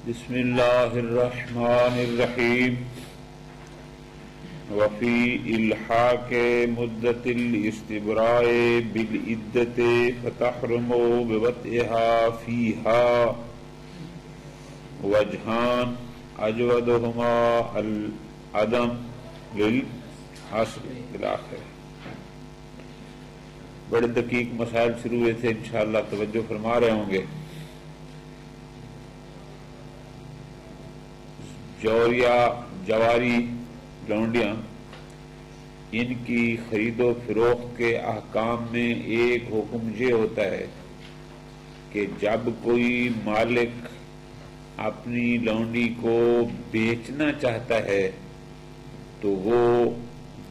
بسم اللہ الرحمن الرحیم وفی الحاق مدت الاستبراء بالعدت فتحرم بوطئها فیها وجہان اجودہما العدم للحصر الاخر۔ بڑے دقیق مسائل شروع ہوئے تھے، انشاءاللہ توجہ فرما رہے ہوں گے۔ جواری لونڈیاں، ان کی خرید و فروخت کے احکام میں ایک حکم یہ ہوتا ہے کہ جب کوئی مالک اپنی لونڈی کو بیچنا چاہتا ہے تو وہ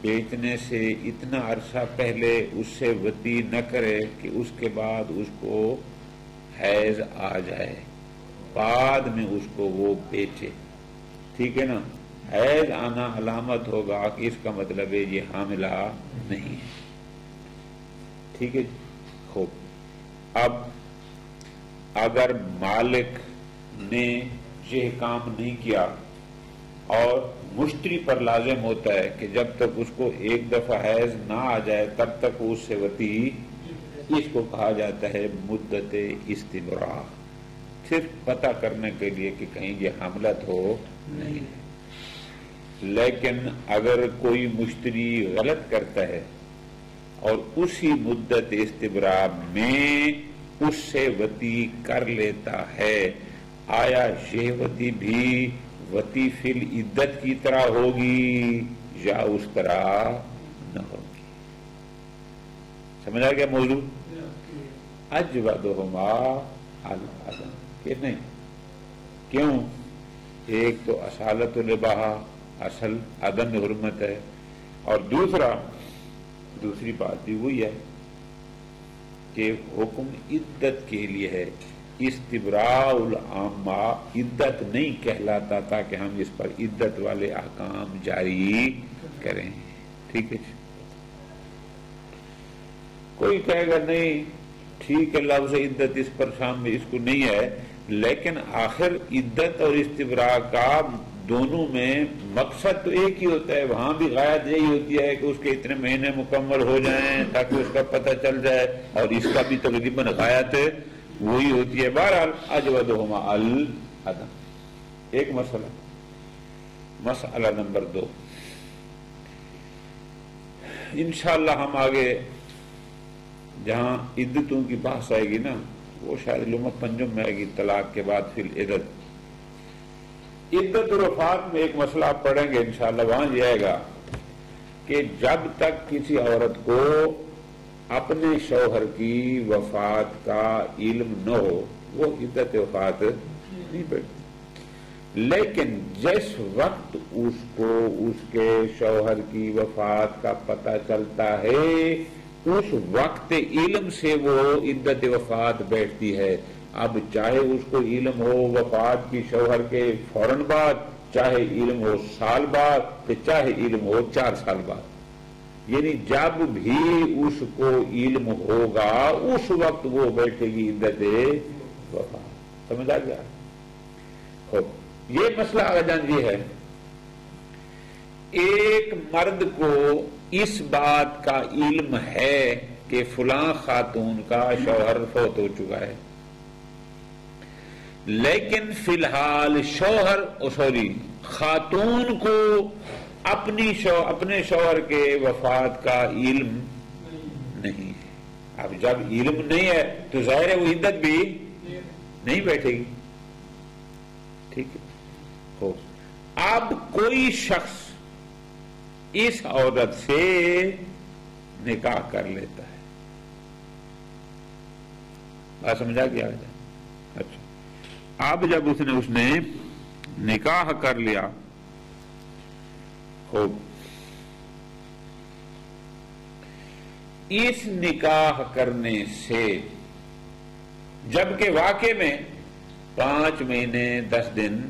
بیچنے سے اتنا عرصہ پہلے اس سے وطی نہ کرے کہ اس کے بعد اس کو حیض آ جائے، بعد میں اس کو وہ بیچے، ٹھیک ہے نا۔ حیض آنا علامت ہوگا کہ اس کا مطلب ہے یہ حاملہ نہیں ہے، ٹھیک ہے۔ خوب، اب اگر مالک نے یہ کام نہیں کیا اور مشتری پر لازم ہوتا ہے کہ جب تک اس کو ایک دفعہ حیض نہ آ جائے تب تک اس سے وطی، اس کو کہا جاتا ہے مدت استبراء، صرف پتہ کرنے کے لیے کہ کہیں یہ حملت ہو نہیں۔ لیکن اگر کوئی مشتری غلط کرتا ہے اور اسی مدت استبراء میں اس سے وطی کر لیتا ہے، آیا یہ وطی بھی وطی فی العدت کی طرح ہوگی یا اس طرح نہ ہوگی؟ سمجھا گیا موضوع؟ اجودہما العدم، کہ نہیں؟ کیوں؟ ایک تو اصالت الاباحہ، اصل عدم حرمت ہے، اور دوسری بات بھی وہی ہے کہ حکم عدت کے لیے ہے۔ استبراء العامہ عدت نہیں کہلاتا تاکہ ہم اس پر عدت والے احکام جاری کریں، ٹھیک ہے۔ کوئی کہے گا نہیں ٹھیک ہے، لفظ عدت اس پر شامل اس کو نہیں ہے، لیکن آخر عدت اور استبراء کا دونوں میں مقصد تو ایک ہی ہوتا ہے، وہاں بھی غایت یہی ہوتی ہے کہ اس کے اتنے مہینے مکمل ہو جائیں تاکہ اس کا پتہ چل جائے، اور اس کا بھی تقریباً غایت وہی ہوتی ہے۔ بہرحال اجودہما العدم۔ ایک مسئلہ نمبر 2، انشاءاللہ ہم آگے جہاں عدتوں کی بحث آئے گی نا، وہ شاید لمح پنجم میں آئے گی، طلاق کے بعد پھر عدت و وفات میں ایک مسئلہ آپ پڑھیں گے انشاءاللہ، وہاں یہ آئے گا کہ جب تک کسی عورت کو اپنے شوہر کی وفات کا علم نہ ہو وہ عدت وفات نہیں بیٹھتی، لیکن جس وقت اس کو اس کے شوہر کی وفات کا پتہ چلتا ہے اس وقت علم سے وہ عدت وفات بیٹھتی ہے۔ اب چاہے اس کو علم ہو وفات کی شوہر کے فوراً بعد، چاہے علم ہو سال بعد، چاہے علم ہو 4 سال بعد، یعنی جب بھی اس کو علم ہوگا اس وقت وہ بیٹھے گی عدت وفات۔ سمجھ آ گیا؟ یہ مسئلہ آجان یہ ہے، ایک مرد کو اس بات کا علم ہے کہ فلاں خاتون کا شوہر فوت ہو چکا ہے، لیکن فی الحال خاتون کو اپنے شوہر کے وفات کا علم نہیں ہے۔ اب جب علم نہیں ہے تو ظاہر ہے وہ عدت بھی نہیں بیٹھے گی، ٹھیک ہے۔ اب کوئی شخص اس عورت سے نکاح کر لیتا ہے، بات سمجھا گیا؟ اچھا، اب جب اس نے نکاح کر لیا، خوب، اس نکاح کرنے سے جبکہ واقع میں 4 مہینے 10 دن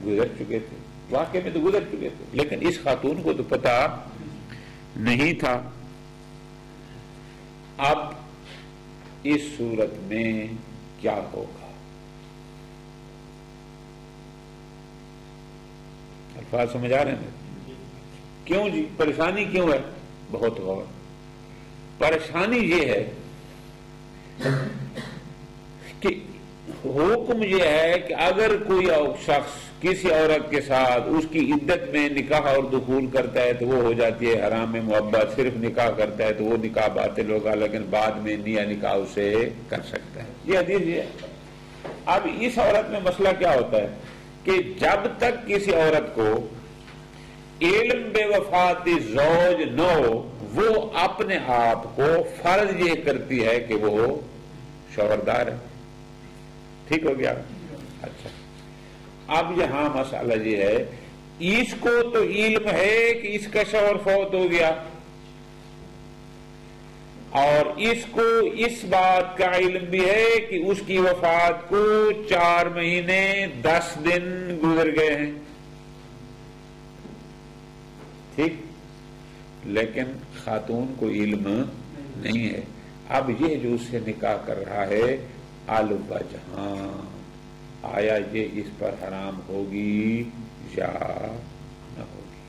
گزر چکے تھے، واقع میں تو گزر چکے تھے، لیکن اس خاتون کو تو پتا نہیں تھا۔ اب اس صورت میں کیا ہوگا؟ الفاظ سمجھ آ رہے ہیں؟ کیوں جی پریشانی کیوں ہے؟ بہت غور. پریشانی یہ ہے کہ حکم یہ ہے کہ اگر کوئی شخص کسی عورت کے ساتھ اس کی عدت میں نکاح اور دخول کرتا ہے تو وہ ہو جاتی ہے حرام محبت. صرف نکاح کرتا ہے تو وہ نکاح باطل ہوگا، لیکن بعد میں نیا نکاح اسے کر سکتا ہے. یہ حدیث یہ ہے. اب اس عورت میں مسئلہ کیا ہوتا ہے کہ جب تک کسی عورت کو علم بے وفات زوج نہ ہو، وہ اپنے آپ کو فرض یہ کرتی ہے کہ وہ شوہردار ہے. ٹھیک ہو گیا؟ اچھا، اب یہاں مسئلہ یہ ہے، اس کو تو علم ہے کہ اس کا شوہر فوت ہو گیا، اور اس کو اس بات کا علم بھی ہے کہ اس کی وفات کو 4 مہینے 10 دن گزر گئے ہیں. ٹھیک، لیکن خاتون کو علم نہیں ہے. اب یہ جو اس سے نکاح کر رہا ہے، الوجہاں، آیا یہ اس پر حرام ہوگی یا نہ ہوگی؟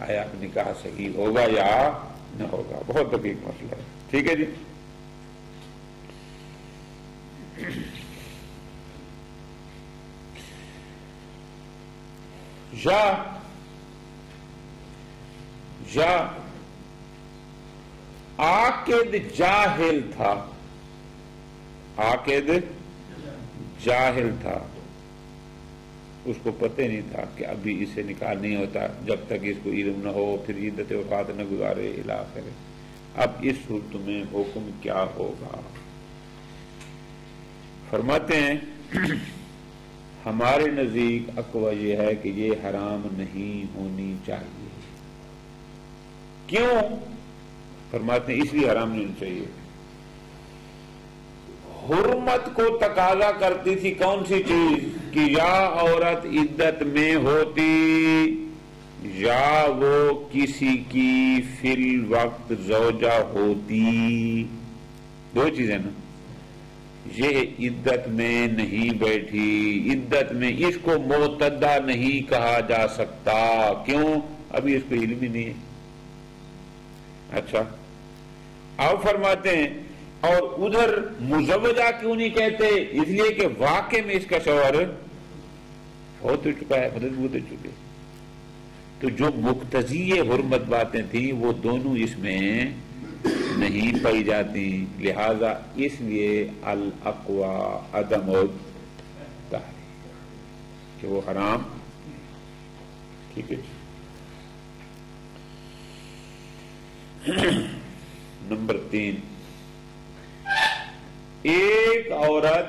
آیا نکاح صحیح ہوگا یا نہ ہوگا؟ بہت دقیق مسئلہ ہے. ٹھیک ہے جی. یا عاقد جاہل تھا، عاقد جاہل تھا، اس کو پتہ نہیں تھا کہ ابھی اس سے نکاح نہیں ہوتا جب تک اس کو علم نہ ہو، پھر عدت وفات نہ گزارے الی آخر. اب اس صورت میں حکم کیا ہوگا؟ فرماتے ہیں ہمارے نزدیک اقوی یہ ہے کہ یہ حرام نہیں ہونی چاہیے. کیوں؟ فرماتے ہیں اس لیے حرام نہیں ہونی چاہیے، حرمت کو تقاضا کرتی تھی کون سی چیز؟ کہ یا عورت عدت میں ہوتی یا وہ کسی کی فی الوقت زوجہ ہوتی. 2 چیزیں نا. یہ عدت میں نہیں بیٹھی، عدت میں اس کو معتدہ نہیں کہا جا سکتا. کیوں؟ ابھی اس کو علم ہی نہیں ہے. اچھا، اب فرماتے ہیں اور ادھر مزوجہ کیوں نہیں کہتے؟ اس لیے کہ واقع میں اس کا شوہر ہو تو چکا ہے، مدد ہو چکے. تو جو مقتضی حرمت باتیں تھیں وہ دونوں اس میں نہیں پائی جاتی، لہذا اس لیے الاقوی عدم التحریم کہ وہ حرام. ٹھیک ہے. نمبر 3، ایک عورت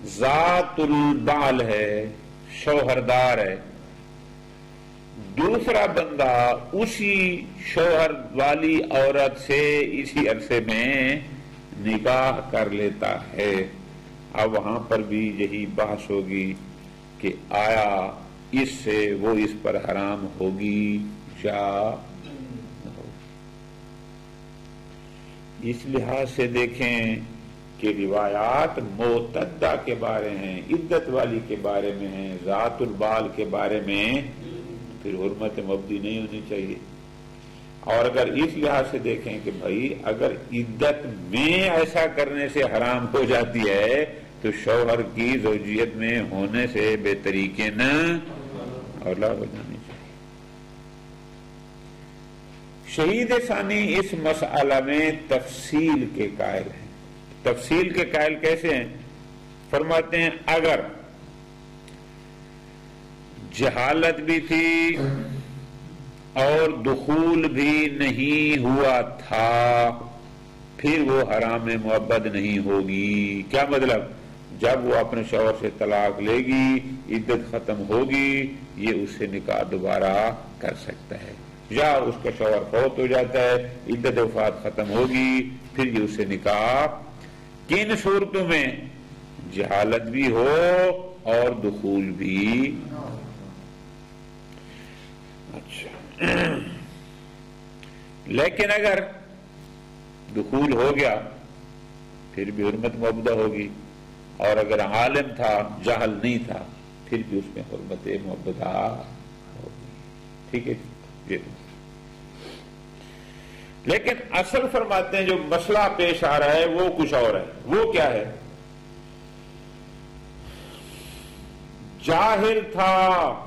ذات البال ہے، شوہردار ہے، دوسرا بندہ اسی شوہر والی عورت سے اسی عرصے میں نکاح کر لیتا ہے. اب وہاں پر بھی یہی بحث ہوگی کہ آیا اس سے وہ اس پر حرام ہوگی یا نہ ہوگی. اس لحاظ سے دیکھیں کہ روایات معتدہ کے بارے ہیں، عدت والی کے بارے میں ہیں، ذات البال کے بارے میں، پھر حرمت مبدی نہیں ہونی چاہیے. اور اگر اس لحاظ سے دیکھیں کہ بھائی اگر عدت میں ایسا کرنے سے حرام ہو جاتی ہے تو شوہر کی زوجیت میں ہونے سے بے طریقے نہ اولا ہو جانی چاہیے. شہید ثانی اس مسئلہ میں تفصیل کے قائل ہیں. تفصیل کے قائل کیسے ہیں؟ فرماتے ہیں اگر جہالت بھی تھی اور دخول بھی نہیں ہوا تھا پھر وہ حرام محبت نہیں ہوگی. کیا مطلب؟ جب وہ اپنے شوہر سے طلاق لے گی، عدت ختم ہوگی، یہ اس سے نکاح دوبارہ کر سکتا ہے. یا اس کا شوہر فوت ہو جاتا ہے، عدت وفات ختم ہوگی، پھر یہ اس سے نکاح. کن صورتوں میں؟ جہالت بھی ہو اور دخول بھی. اچھا، لیکن اگر دخول ہو گیا پھر بھی حرمت معبودہ ہوگی، اور اگر عالم تھا جہل نہیں تھا پھر بھی اس میں حرمت معبودہ ہوگی. ٹھیک ہے جی. لیکن اصل فرماتے ہیں جو مسئلہ پیش آ رہا ہے وہ کچھ اور ہے. وہ کیا ہے؟ جاہل تھا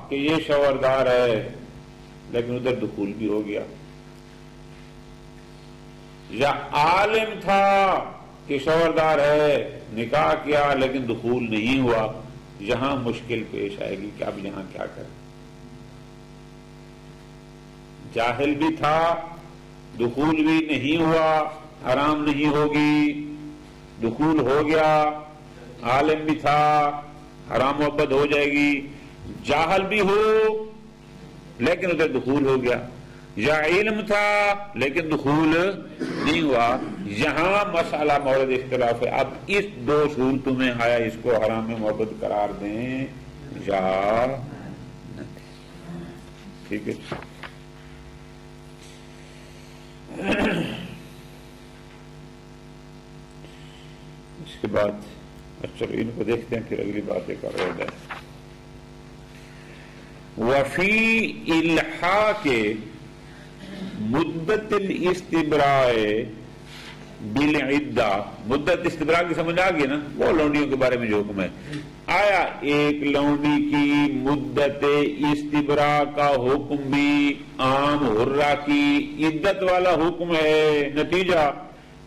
کہ یہ شوہردار ہے لیکن ادھر دخول بھی ہو گیا، یا عالم تھا کہ شوہردار ہے نکاح کیا لیکن دخول نہیں ہوا. یہاں مشکل پیش آئے گی کہ اب یہاں کیا کریں. جاہل بھی تھا، دخول بھی نہیں ہوا، حرام نہیں ہوگی. دخول ہو گیا، عالم بھی تھا، حرام محبت ہو جائے گی. جاہل بھی ہو لیکن ادھر دخول ہو گیا، یا علم تھا لیکن دخول نہیں ہوا. یہاں مسئلہ مورد اختلاف ہے. اب اس دو صورتوں میں آیا اس کو حرام محبت قرار دیں یا نہ. ٹھیک ہے. اس کے بعد چلو ان کو دیکھتے ہیں، پھر اگلی بات ایک اور ہے. وفی الحاق مدت الاستبراء بالعدہ. مدت استبراء کی سمجھ آ گئی نا، وہ لونڈیوں کے بارے میں جو حکم ہے. آیا ایک لونڈی کی مدت استبراء کا حکم بھی عام حرہ کی عدت والا حکم ہے. نتیجہ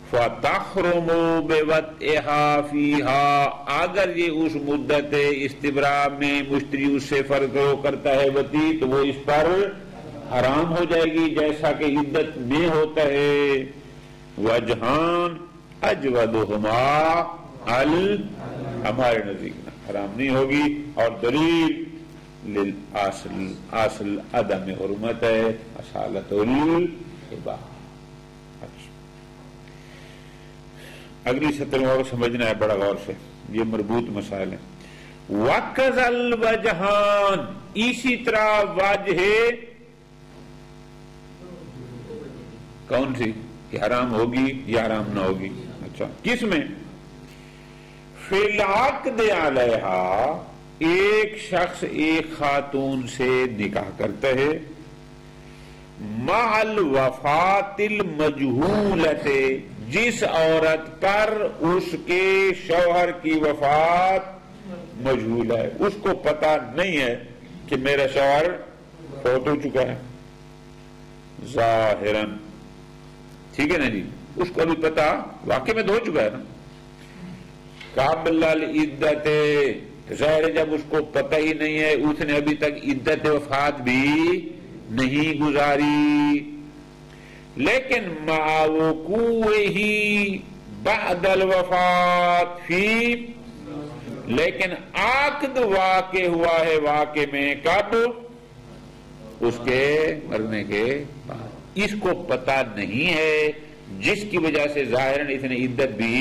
فَتَحْرُمُ بِوَطْئِهَا فِيهَا، اگر یہ اس مدت استبراء میں مشتری اس سے فرق کرتا ہے وطی تو وہ اس پر حرام ہو جائے گی جیسا کہ عدت میں ہوتا ہے. وجہان اجودہما ہمارے نزدیک حرام نہیں ہوگی، اور دلیل للآصل عدم حرمت ہے، اصالت الاباحہ. اگلی سطر میں اور سمجھنا ہے بڑا غور سے، یہ مربوط مسائل ہیں. وَكَذَا الْوَجْهَانِ، اسی طرح وجہ کون سی کہ حرام ہوگی یا حرام نہ ہوگی. اچھا کس میں؟ فِي الْعَقْدِ عَلَيْهَا، ایک شخص ایک خاتون سے نکاح کرتا ہے، مع الوفات المجہولۃ، جس عورت پر اس کے شوہر کی وفات مجہول ہے، اس کو پتا نہیں ہے کہ میرا شوہر فوت ہو چکا ہے ظاہراً. ٹھیک ہے نا جی، اس کو ابھی پتا واقعی میں تو ہو چکا ہے نا. قبل العدت، ظاہر جب اس کو پتہ ہی نہیں ہے، اس نے ابھی تک عدت وفات بھی نہیں گزاری، لیکن مع وقوعہ بعد الوفات فی، لیکن عقد واقع ہوا ہے واقع میں کب؟ اس کے مرنے کے بعد. اس کو پتا نہیں ہے جس کی وجہ سے ظاہراً اس نے عدت بھی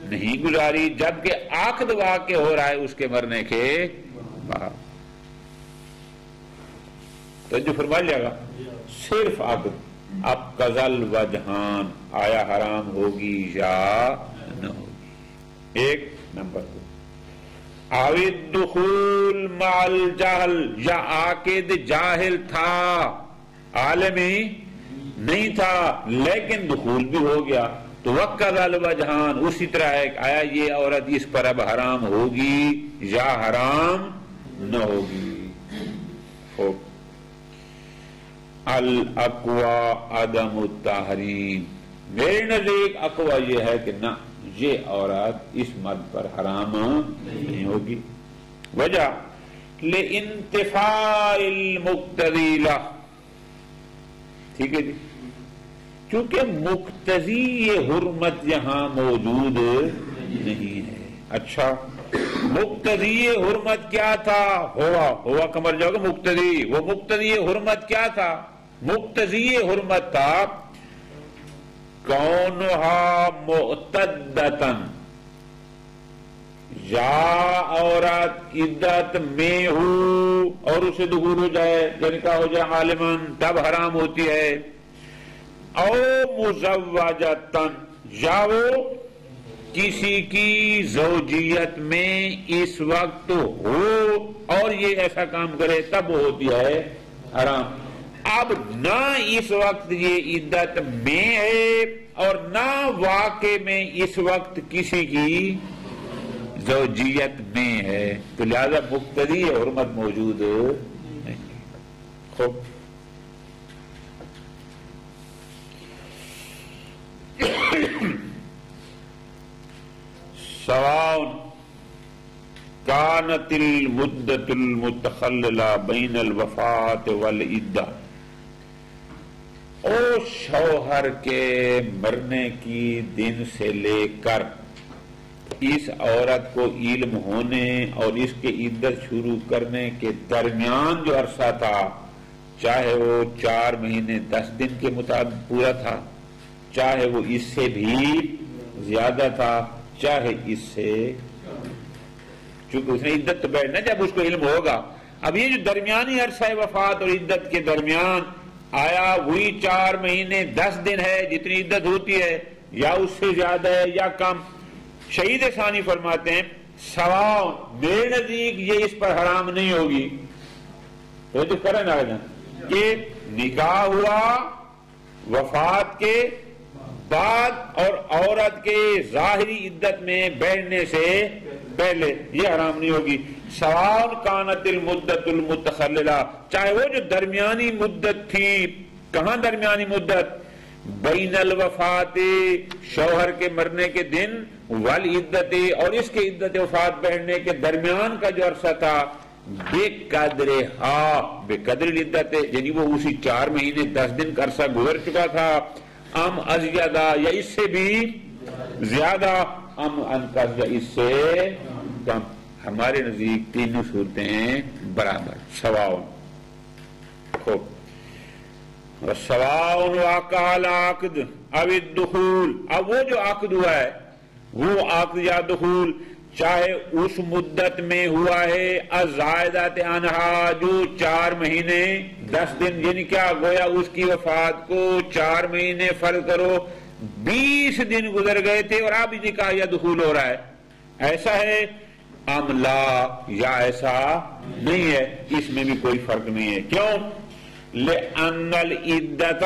نہیں گزاری، جبکہ عقد واقع ہو رہا ہے اس کے مرنے کے بعد. تو جو فرما لیا گا صرف عقد. اب قزل وجہان، آیا حرام ہوگی یا نہ ہوگی. ایک نمبر 2 او الدخول مع الجہل، یا عاقد جاہل تھا عالمی نہیں تھا لیکن دخول بھی ہو گیا تو وقزل وجہان، اسی طرح ہے آیا یہ عورت اس پر اب حرام ہوگی یا حرام نہ ہوگی. الاقوی عدم التحریم، میرے نزدیک اقوی یہ ہے کہ نہ، یہ عورت اس مرد پر حرام نہیں ہوگی. وجہ لانتفاء المقتضی لہ، ٹھیک ہے جی، کیونکہ مقتضی حرمت یہاں موجود نہیں ہے. اچھا مقتضی حرمت کیا تھا؟ ہوا کمر جاؤ گا مقتضی. وہ مقتضی حرمت کیا تھا؟ مقتضی حرمت تھا کونہا معتدتن، یا عورت عدت میں ہو اور اسے دخول ہو جائے یا نکاح ہو جائے عالماً تب حرام ہوتی ہے. او مزوجتن، یا وہ کسی کی زوجیت میں اس وقت ہو اور یہ ایسا کام کرے تب ہوتی ہے حرام. اب نہ اس وقت یہ عدت میں ہے اور نہ واقع میں اس وقت کسی کی زوجیت میں ہے تو لہذا مقتضی حرمت موجود نہیں. خوب سواء كانت المدة المتخللة بين الوفاة والعدة. او شوہر کے مرنے کی دن سے لے کر اس عورت کو علم ہونے اور اس کے عدت شروع کرنے کے درمیان جو عرصہ تھا چاہے وہ 4 مہینے 10 دن کے مطابق پورا تھا چاہے وہ اس سے بھی زیادہ تھا چاہے اس سے چونکہ اس نے عدت تو بیٹھنا جب اس کو علم ہوگا. اب یہ جو درمیانی عرصہ وفات اور عدت کے درمیان آیا وہی 4 مہینے 10 دن ہے جتنی عدت ہوتی ہے یا اس سے زیادہ ہے یا کم. شہید ثانی فرماتے ہیں سواء میرے نزدیک یہ اس پر حرام نہیں ہوگی. تو کرن آ جائیں کہ نکاح ہوا وفات کے بعد اور عورت کے ظاہری عدت میں بیٹھنے سے پہلے یہ حرام نہیں ہوگی. سواء کانت المدت المتخللہ چاہے وہ جو درمیانی مدت تھی. کہاں درمیانی مدت؟ بین الوفات شوہر کے مرنے کے دن والعدت اور اس کے عدت وفات بیٹھنے کے درمیان کا جو عرصہ تھا بے قدر العدت یعنی وہ اسی 4 مہینے 10 دن کا عرصہ گزر چکا تھا ام ازیادہ یا اس سے بھی زیادہ ام انقص یا اس سے کم. ہمارے نزدیک تینوں صورتیں ہیں برابر سواء. خوب سواء واقع العقد او الدخول. اب وہ جو عقد ہوا ہے وہ عقد یا دخول چاہے اس مدت میں ہوا ہے الزائدۃ عنہا جو 4 مہینے 10 دن یعنی کیا گویا اس کی وفات کو 4 مہینے فرض کرو 20 دن گزر گئے تھے اور اب نکاح یا دخول ہو رہا ہے ایسا ہے ام لا یا ایسا نہیں ہے. اس میں بھی کوئی فرق نہیں ہے. کیوں؟ لأن العدۃ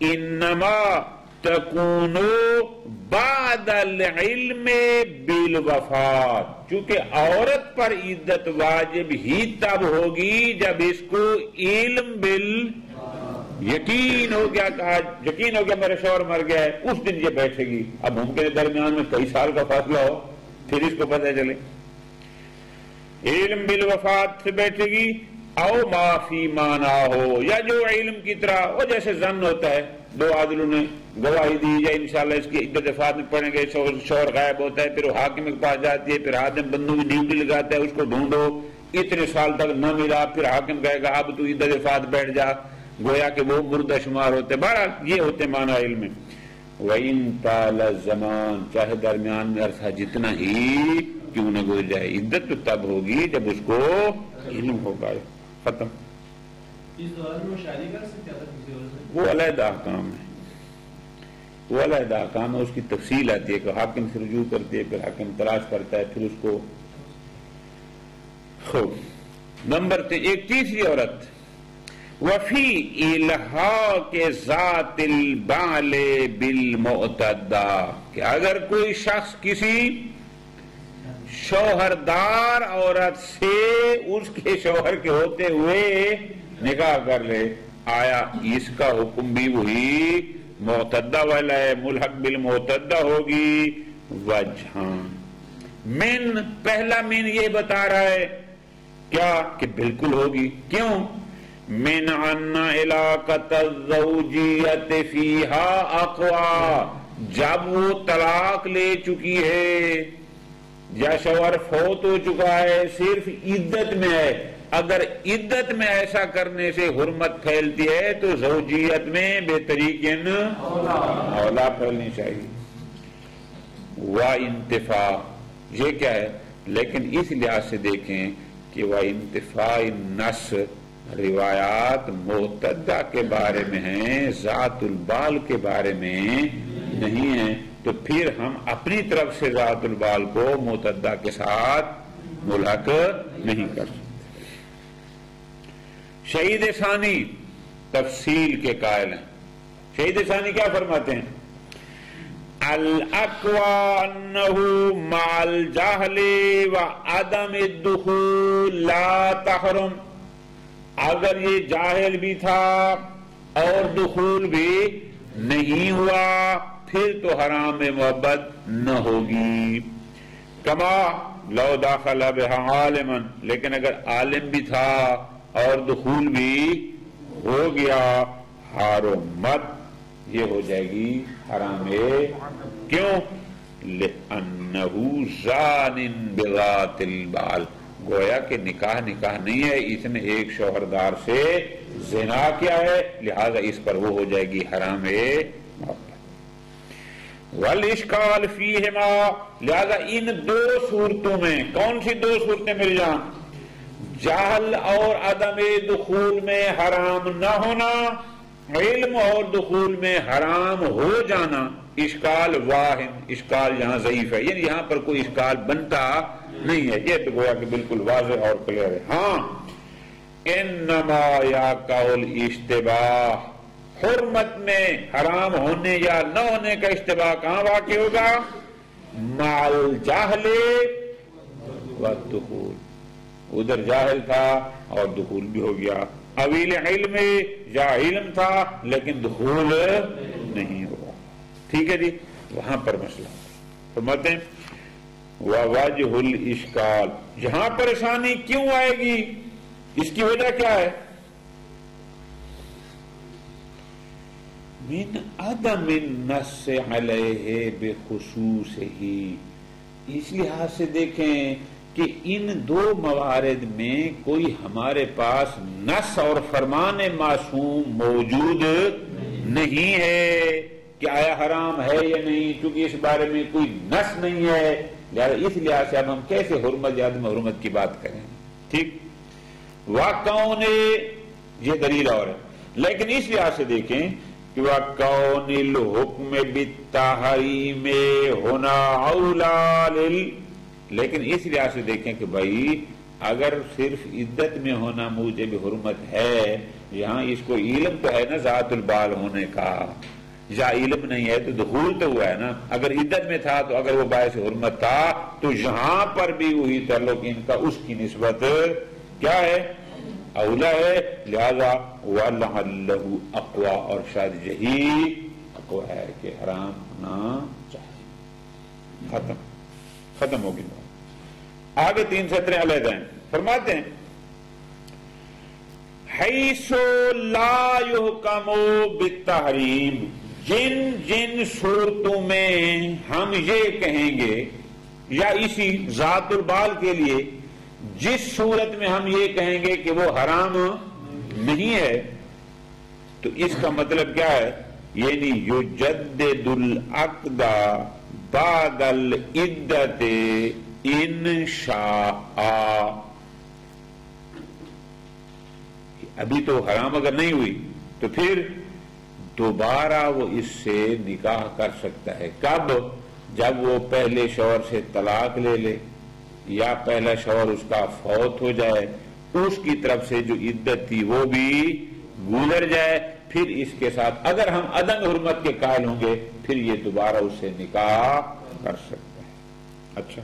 انما تکون بعد العلم بالوفات چونکہ عورت پر عدت واجب ہی تب ہوگی جب اس کو علم یقین ہو گیا میرا شوہر مر گیا ہے اس دن یہ بیٹھے گی. اب ممکن ہے درمیان میں کئی سال کا فاصلہ ہو پھر اس کو پتہ چلے. علم بالوفات سے بیٹھے گی او معافی مانا ہو یا جو علم کی طرح وہ جیسے ظن ہوتا ہے 2 عادلوں نے گواہی دی یا انشاءاللہ اس کی عدت وفات میں پڑھیں گے شوہر غائب ہوتا ہے پھر وہ حاکم کے پاس جاتی ہے پھر حاکم بندوں کی ڈیوٹی لگاتا ہے اس کو ڈھونڈو اتنے سال تک نہ ملا پھر حاکم کہے گا اب تو عدت وفات بیٹھ جا گویا کہ وہ مردہ شمار ہوتے. بہرحال یہ ہوتے مانا علم میں. وَإِن طَالَ الزَّمَانُ چاہے درمیان میں عرصہ جتنا ہی کیوں نہ گزر جائے عدت تو تب ہوگی جب اس کو علم ہوگا. ختم. اس دوران میں شادی کر سکتے ہیں وہ علیحدہ احکام ہے وہ علیحدہ احکام ہے. اس کی تفصیل آتی ہے کہ حاکم سے رجوع کرتی ہے پھر حاکم تلاش کرتا ہے پھر اس کو. خوب نمبر 3 ایک تیسری عورت وفی الحاق ذات البال بالمعتدہ کہ اگر کوئی شخص کسی شوہردار عورت سے اس کے شوہر کے ہوتے ہوئے نکاح کر لے آیا اس کا حکم بھی وہی معتدہ والا ہے ملحق بالمعتدہ ہوگی. وجہان من پہلا من یہ بتا رہا ہے کیا کہ بالکل ہوگی. کیوں؟ من ان علاقۃ الزوجیت فیہا اقوی جب وہ طلاق لے چکی ہے یا شوہر فوت ہو چکا ہے صرف عدت میں ہے. اگر عدت میں ایسا کرنے سے حرمت پھیلتی ہے تو زوجیت میں بہترین اولا پھیلنی چاہیے. وانتفاع یہ کیا ہے لیکن اس لحاظ سے دیکھیں کہ وانتفاع النص روایات معتدہ کے بارے میں ہیں ذات البال کے بارے میں نہیں ہیں تو پھر ہم اپنی طرف سے ذات البال کو متعدی کے ساتھ ملحق نہیں کر سکتے. شہید ثانی تفصیل کے قائل ہیں. شہید ثانی کیا فرماتے ہیں؟ الاقوى انه مع الجهل وعدم الدخول لا تحرم. اگر یہ جاہل بھی تھا اور دخول بھی نہیں ہوا پھر تو حرام محبت نہ ہوگی. کما لو داخل بها عالما، لیکن اگر عالم بھی تھا اور دخول بھی ہو گیا حرمت، یہ ہو جائے گی حرام. کیوں؟ لأنه زان بذات البال، گویا کہ نکاح نہیں ہے، اس نے ایک شوہردار سے زنا کیا ہے، لہذا اس پر وہ ہو جائے گی حرام محبت. والاشکال فیہما، لہذا ان دو صورتوں میں، کون سی دو صورتیں مل جائیں؟ جہل اور عدم دخول میں حرام نہ ہونا، علم اور دخول میں حرام ہو جانا. اشکال واہم، اشکال یہاں ضعیف ہے، یعنی یہاں پر کوئی اشکال بنتا نہیں ہے، یہ تو گویا کہ بالکل واضح اور کلیئر ہے. ہاں انما یا قول اشتباہ، حرمت میں حرام ہونے یا نہ ہونے کا اشتباہ کہاں واقع ہوگا؟ مع الجہل والدخول، ادھر جاہل تھا اور دخول بھی ہو گیا. اویل علم، یا علم تھا لیکن دخول نہیں ہوا. ٹھیک ہے جی، وہاں پر مسئلہ فرماتے ہیں ووجہ الاشکال، یہاں پریشانی کیوں آئے گی، اس کی وجہ کیا ہے؟ من عدم النص علیہ بخصوصہ، اس لحاظ سے دیکھیں کہ ان دو موارد میں کوئی ہمارے پاس نص اور فرمان معصوم موجود نہیں ہے کہ آیا حرام ہے یا نہیں، چونکہ اس بارے میں کوئی نص نہیں ہے، لہذا اس لحاظ سے اب ہم کیسے حرمت یا عدم حرمت کی بات کریں. ٹھیک، وَقَوْنِ، یہ دلیل اور ہے، لیکن اس لحاظ سے دیکھیں کہ وَقَوْنِ الْحُكْمِ بِالتَّحْرِيمِ هُنَا أَوْلَى، لیکن اس لحاظ سے دیکھیں کہ بھائی اگر صرف عدت میں ہونا موجب حرمت ہے، یہاں اس کو علم تو ہے نا ذات البال ہونے کا، یا علم نہیں ہے تو دخول تو ہوا ہے نا. اگر عدت میں تھا تو اگر وہ باعث حرمت تھا تو یہاں پر بھی وہی تعلق ان کا اس کی نسبت کیا ہے؟ اولا ہے، لہذا وَلَعَلَّهُ اقوا، اور شاید یہی اقوا ہے کہ حرام ہونا چاہیے. ختم ہوگی. آگے 3 سطریں علیحدہ ہیں. فرماتے ہیں حیث لا یحکم بالتحریم، جن جن صورتوں میں ہم یہ کہیں گے، یا اسی ذات البال کے لیے جس صورت میں ہم یہ کہیں گے کہ وہ حرام نہیں ہے، تو اس کا مطلب کیا ہے؟ یعنی یجدد العقد بعد العدت ان شاء، ابھی تو حرام اگر نہیں ہوئی تو پھر دوبارہ وہ اس سے نکاح کر سکتا ہے. کب؟ جب وہ پہلے شوہر سے طلاق لے لے یا پہلا شوہر اس کا فوت ہو جائے، اس کی طرف سے جو عدت تھی وہ بھی گزر جائے، پھر اس کے ساتھ اگر ہم عدم حرمت کے قائل ہوں گے پھر یہ دوبارہ اس سے نکاح کر سکتا ہے. اچھا،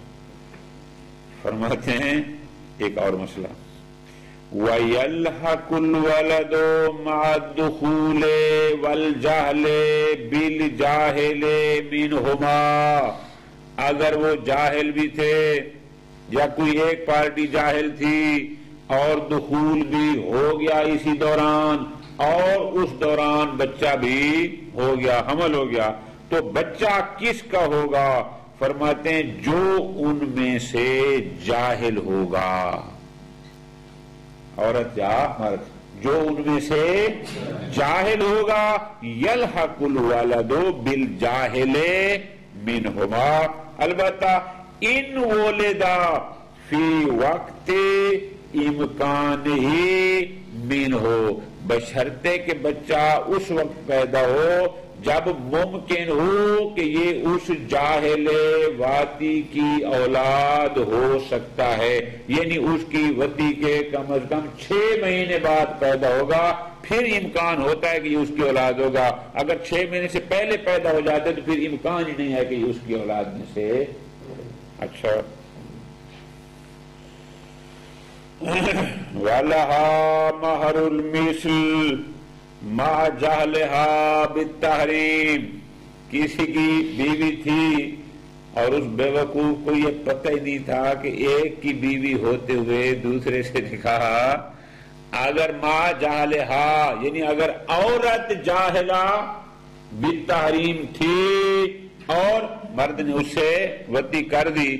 فرماتے ہیں ایک اور مسئلہ، وَيَلْحَقُ الْوَلَدُ مَعَ الدُّخُولِ وَالْجَهْلِ بِالْجَاهِلِ مِنْهُمَا، اگر وہ جاہل بھی تھے یا کوئی ایک پارٹی جاہل تھی اور دخول بھی ہو گیا اسی دوران، اور اس دوران بچہ بھی ہو گیا، حمل ہو گیا، تو بچہ کس کا ہوگا؟ فرماتے ہیں جو ان میں سے جاہل ہوگا، عورت یا مرد، جو ان میں سے جاہل ہوگا. یلحق الولد بالجاہل منہما، البتہ ان ولدا فی وقت امکان ہی منہ، بشرطے کہ بچہ اس وقت پیدا ہو جب ممکن ہو کہ یہ اس جاہل واتی کی اولاد ہو سکتا ہے، یعنی اس کی وتی کے کم از کم 6 مہینے بعد پیدا ہوگا، پھر امکان ہوتا ہے کہ یہ اس کی اولاد ہوگا۔ اگر 6 مہینے سے پہلے پیدا ہو جاتے تو پھر امکان ہی نہیں ہے کہ یہ اس کی اولاد میں سے۔ اچھا، وَلَهَا مَهْرُ الْمِثْلِ مَعَ جَهْلِهَا بِالتَّحْرِيمِ، کسی کی بیوی تھی اور اس بیوقوف کو یہ پتہ ہی نہیں تھا کہ ایک کی بیوی ہوتے ہوئے دوسرے سے نکاح، اگر مَعَ جَهْلِهَا یعنی اگر عورت جاہلہ بالتحریم تھی اور مرد نے اسے وتی کر دی،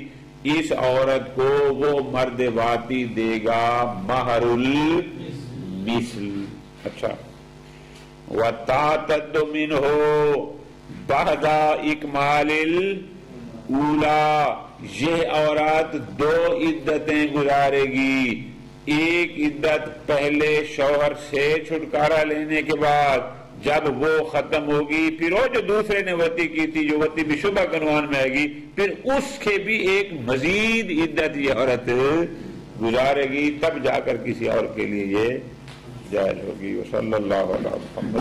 اس عورت کو وہ مرد واتی دے گا مہر المثل۔ اچھا، وَتَعْتَدُّ مِنْهُ بَعْدَ إِكْمَالِ الْأُولَى، یہ عورت 2 عدتیں گزارے گی، ایک عدت پہلے شوہر سے چھٹکارا لینے کے بعد جب وہ ختم ہوگی، پھر وہ جو دوسرے نے وتی کی تھی جو وتی بھی شبہ عنوان میں آئے گی، پھر اس کے بھی ایک مزید عدت یہ عورت گزارے گی، تب جا کر کسی اور کے لیے یہ جائز ہوگی۔ وصلی اللہ علیہ وسلم۔